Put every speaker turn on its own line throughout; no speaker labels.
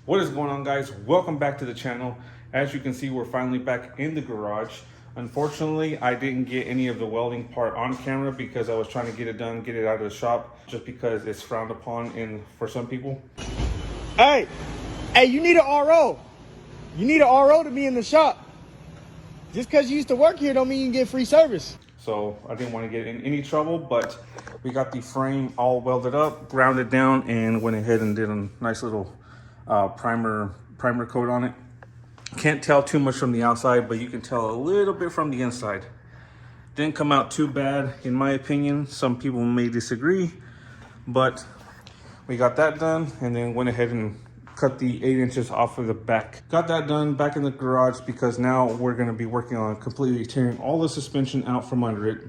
What is going on, guys? Welcome back to the channel. As you can see, we're finally back in the garage. Unfortunately, I didn't get any of the welding part on camera because I was trying to get it done, get it out of the shop, just because it's frowned upon for some people.
Hey, you need an RO. You need an RO to be in the shop. Just because you used to work here don't mean you can get free service.
So I didn't want to get in any trouble, but we got the frame all welded up, grounded down, and went ahead and did a nice little primer coat on it. Can't tell too much from the outside, but you can tell a little bit from the inside. Didn't come out too bad, in my opinion. Some people may disagree, but we got that done, and then went ahead and cut the 8 inches off of the back. Got that done back in the garage because now we're going to be working on completely tearing all the suspension out from under it,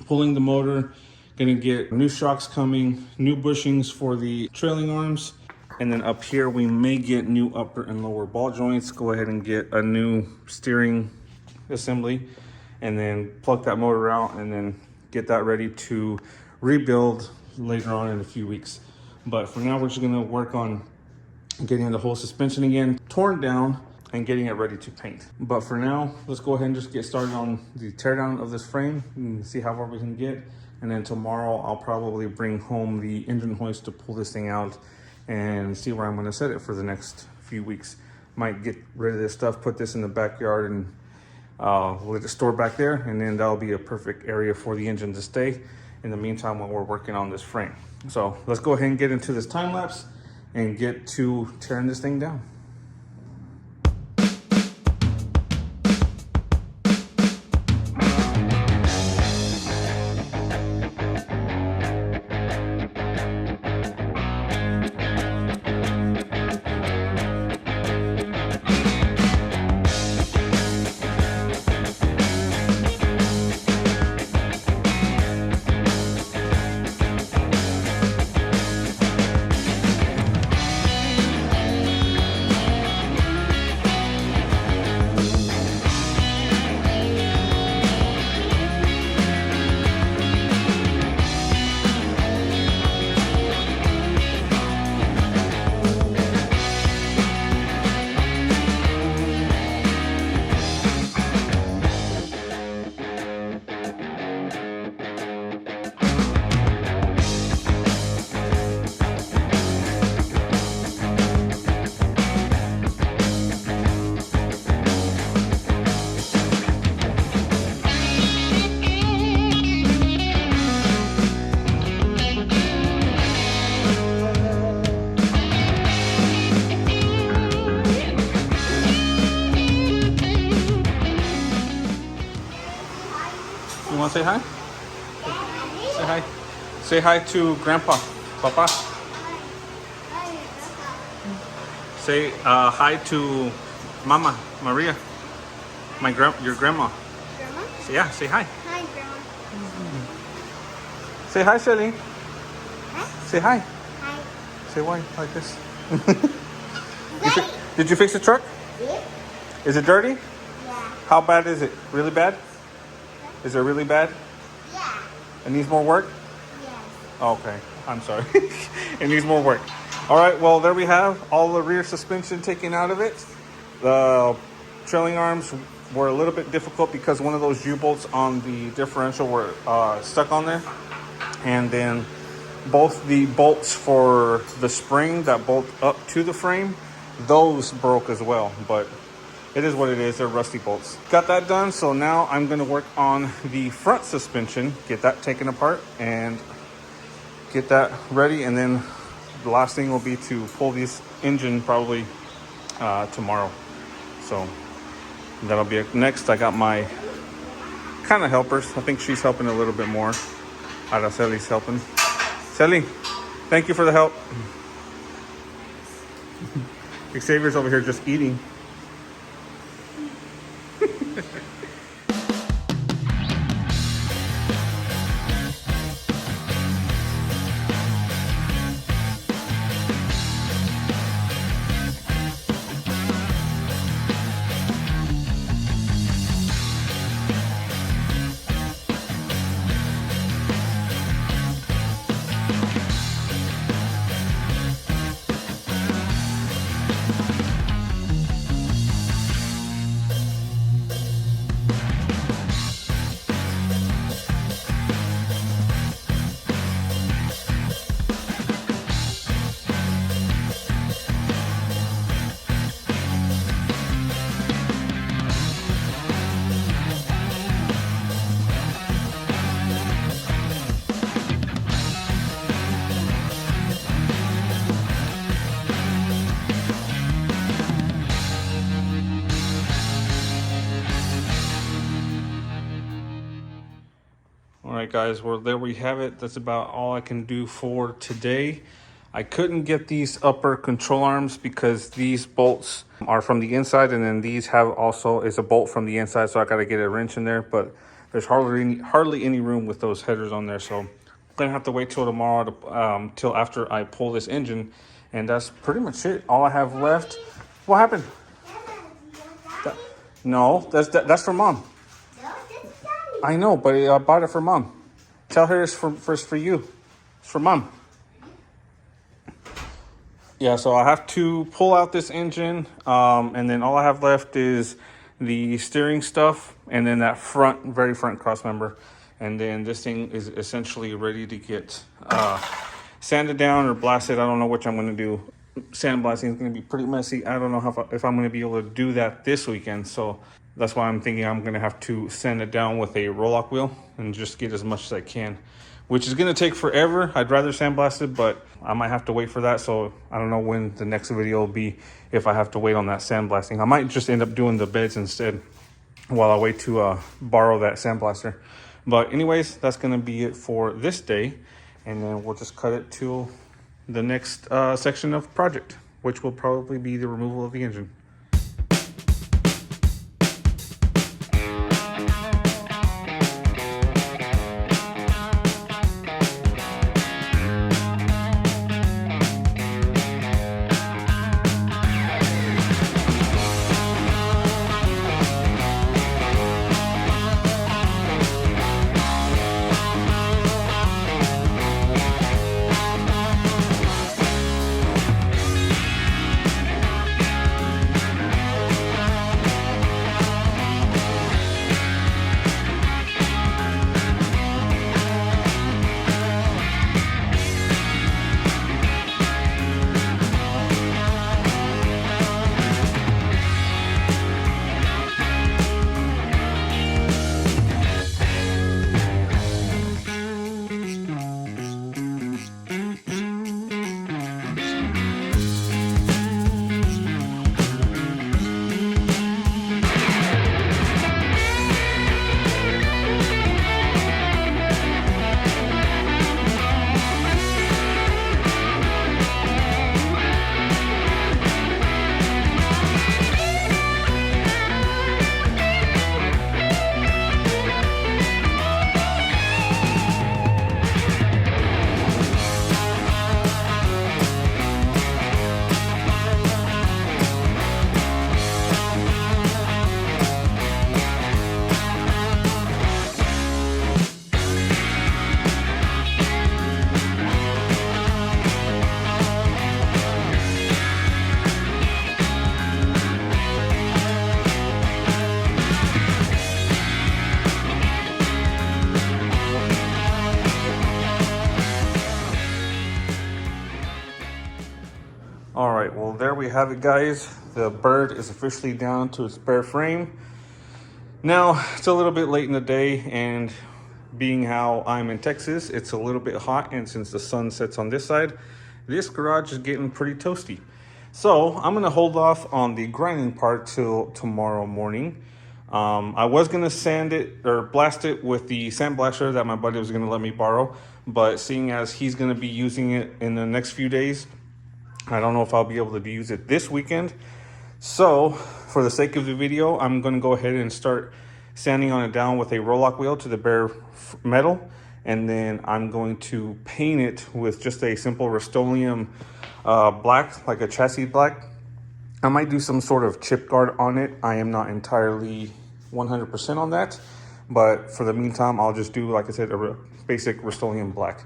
pulling the motor, going to get new shocks coming, new bushings for the trailing arms, and then up here we may get new upper and lower ball joints, go ahead and get a new steering assembly, and then plug that motor out and then get that ready to rebuild later on in a few weeks. But for now, we're just going to work on getting the whole suspension again torn down and getting it ready to paint. But for now, let's go ahead and just get started on the teardown of this frame and see how far we can get. And then tomorrow I'll probably bring home the engine hoist to pull this thing out and see where I'm going to set it for the next few weeks. Might get rid of this stuff, put this in the backyard, and let it store back there, and then that'll be a perfect area for the engine to stay in the meantime while we're working on this frame. So let's go ahead and get into this time lapse and get to tearing this thing down. You want to say hi? Say hi. Say hi to Grandpa, Papa. Say hi to Mama, Maria, your grandma.
Grandma?
Yeah, say hi.
Hi, Grandma.
Say hi, Shelly.
Huh?
Say hi.
Hi.
Say why like this.
Daddy.
Did you fix the truck?
Yeah.
Is it dirty?
Yeah.
How bad is it? Really bad? Is it really bad?
Yeah.
It needs more work?
Yes.
Okay, I'm sorry. It needs more work. All right, well, there we have all the rear suspension taken out of it. The trailing arms were a little bit difficult because one of those U-bolts on the differential were stuck on there. And then both the bolts for the spring that bolt up to the frame, those broke as well. But it is what it is. They're rusty bolts. Got that done. So now I'm going to work on the front suspension, get that taken apart and get that ready. And then the last thing will be to pull this engine probably tomorrow. So that'll be it. Next, I got my kind of helpers. I think she's helping a little bit more. Araceli's helping. Celi, thank you for the help. Xavier's over here just eating. right, guys, well, there we have it. That's about all I can do for today. I couldn't get these upper control arms because these bolts are from the inside, and then these have also is a bolt from the inside, so I got to get a wrench in there. But there's hardly any room with those headers on there, so I'm gonna have to wait till tomorrow to, till after I pull this engine, and that's pretty much it. All I have left. What happened? No, that's for Mom. I know, but I bought it for Mom. Tell her it's for you. It's for Mom. Yeah, so I have to pull out this engine, and then all I have left is the steering stuff, and then that very front cross member. And then this thing is essentially ready to get sanded down or blasted. I don't know which I'm going to do. Sandblasting is going to be pretty messy. I don't know if I'm going to be able to do that this weekend. So that's why I'm thinking I'm going to have to sand it down with a roll-lock wheel and just get as much as I can, which is going to take forever. I'd rather sandblast it, but I might have to wait for that. So I don't know when the next video will be if I have to wait on that sandblasting. I might just end up doing the beds instead while I wait to borrow that sandblaster. But anyways, that's going to be it for this day. And then we'll just cut it to the next section of project, which will probably be the removal of the engine. All right, well, there we have it, guys. The Bird is officially down to its bare frame. Now, it's a little bit late in the day, and being how I'm in Texas, it's a little bit hot, and since the sun sets on this side, this garage is getting pretty toasty. So I'm gonna hold off on the grinding part till tomorrow morning. I was gonna sand it or blast it with the sandblaster that my buddy was gonna let me borrow, but seeing as he's gonna be using it in the next few days, I don't know if I'll be able to use it this weekend. So for the sake of the video, I'm going to go ahead and start sanding on it down with a roll-lock wheel to the bare metal. And then I'm going to paint it with just a simple Rust-Oleum black, like a chassis black. I might do some sort of chip guard on it. I am not entirely 100% on that. But for the meantime, I'll just do, like I said, a basic Rust-Oleum black.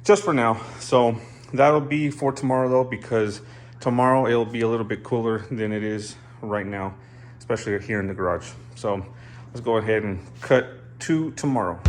Just for now. So that'll be for tomorrow though, because tomorrow it'll be a little bit cooler than it is right now, especially here in the garage. So let's go ahead and cut to tomorrow.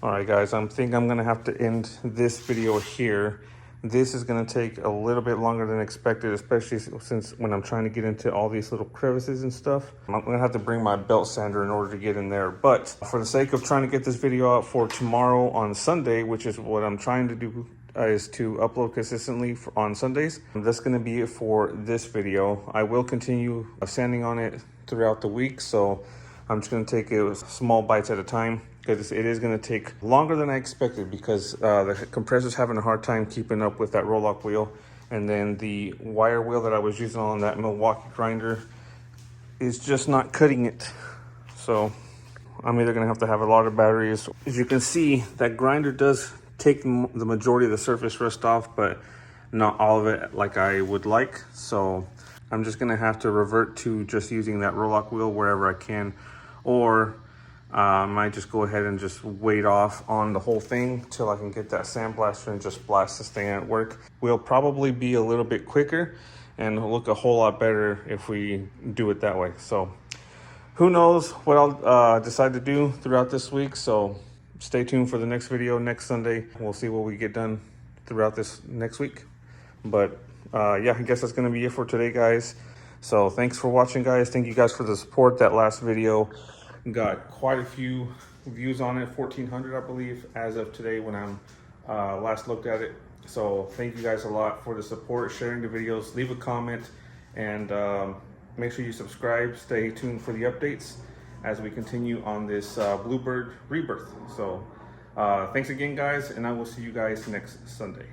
All right, guys, I think I'm gonna have to end this video here. This is going to take a little bit longer than expected, especially since when I'm trying to get into all these little crevices and stuff. I'm going to have to bring my belt sander in order to get in there. But for the sake of trying to get this video out for tomorrow on Sunday, which is what I'm trying to do, is to upload consistently on Sundays. That's going to be it for this video. I will continue sanding on it throughout the week, so I'm just going to take it small bites at a time, because it is going to take longer than I expected, because the compressor's having a hard time keeping up with that roll-lock wheel, and then the wire wheel that I was using on that Milwaukee grinder is just not cutting it. So I'm either going to have a lot of batteries. As you can see, that grinder does take the majority of the surface rust off, but not all of it like I would like. So I'm just going to have to revert to just using that roll-lock wheel wherever I can, or I might just go ahead and just wait off on the whole thing till I can get that sandblaster and just blast this thing at work. We'll probably be a little bit quicker and look a whole lot better if we do it that way. So who knows what I'll decide to do throughout this week. So stay tuned for the next video next Sunday. We'll see what we get done throughout this next week. But yeah, I guess that's going to be it for today, guys. So thanks for watching, guys. Thank you guys for the support. That last video got quite a few views on it, 1,400 I believe as of today when I'm last looked at it. So thank you guys a lot for the support, sharing the videos, leave a comment, and make sure you subscribe. Stay tuned for the updates as we continue on this Bluebird rebirth. So thanks again, guys, and I will see you guys next Sunday.